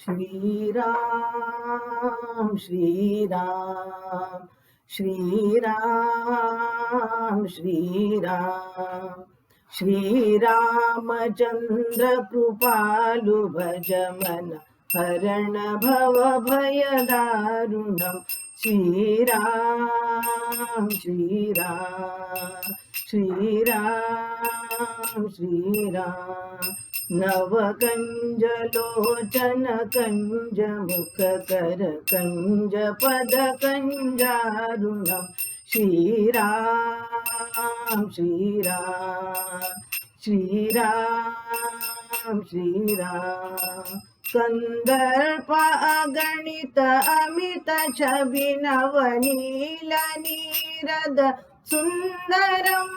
श्रीराम श्रीराम श्रीराम श्रीराम श्रीरामचंद्र कृपालु भज मन हरण भव भय दारुणम् श्रीराम श्रीराम श्रीराम श्रीराम नवकंज लोचन कंज मुख कर कंज पद कंजारुणम् श्रीराम श्रीराम श्रीराम श्रीराम कंदर्प अगणित अमित छवि नवनील नीरद सुंदरम्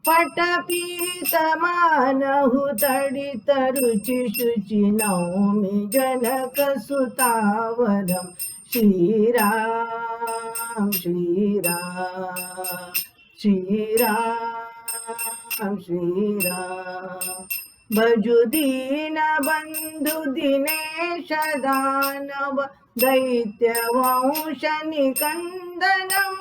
पटपीतमानहु तडित रुचि शुचि नौमि जनक सुतावरम् श्रीराम श्रीराम श्रीराम श्रीराम भजु दीन बंधु दिनेश दानव दैत्य वंश निकंदनम्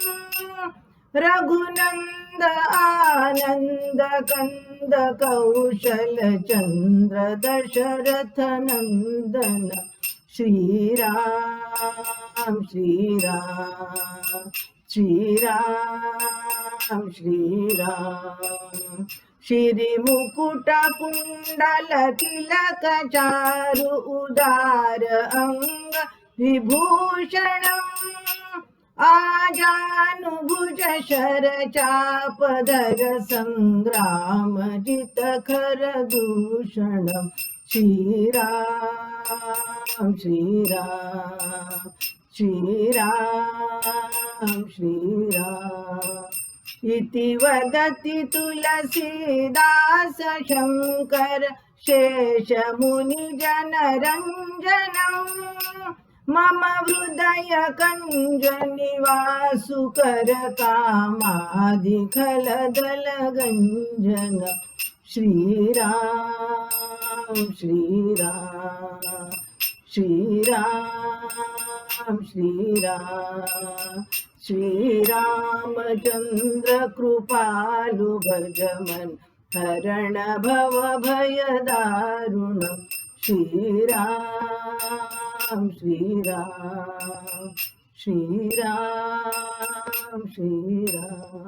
रघुनंद आनंद कंद कौशल चंद्र दशरथ नंदन श्रीराम श्रीराम श्रीराम श्रीराम श्री मुकुट कुंडल तिलक चारु उदार अंग विभूषणम् आजानुभुज शर चापधर संग्राम जित खर दूषणम् श्रीराम श्रीराम श्रीराम श्रीराम इति वदति तुलसीदास शंकर शेष मुनि जन रंजनम् मम हृदय कंज निवासु कर कामादि खलदल गंजन श्रीराम श्रीराम श्रीराम श्रीराम श्रीरामचंद्र कृपालु भज मन हरण भव भय दारुणम् श्रीराम श्रीराम श्रीराम श्रीराम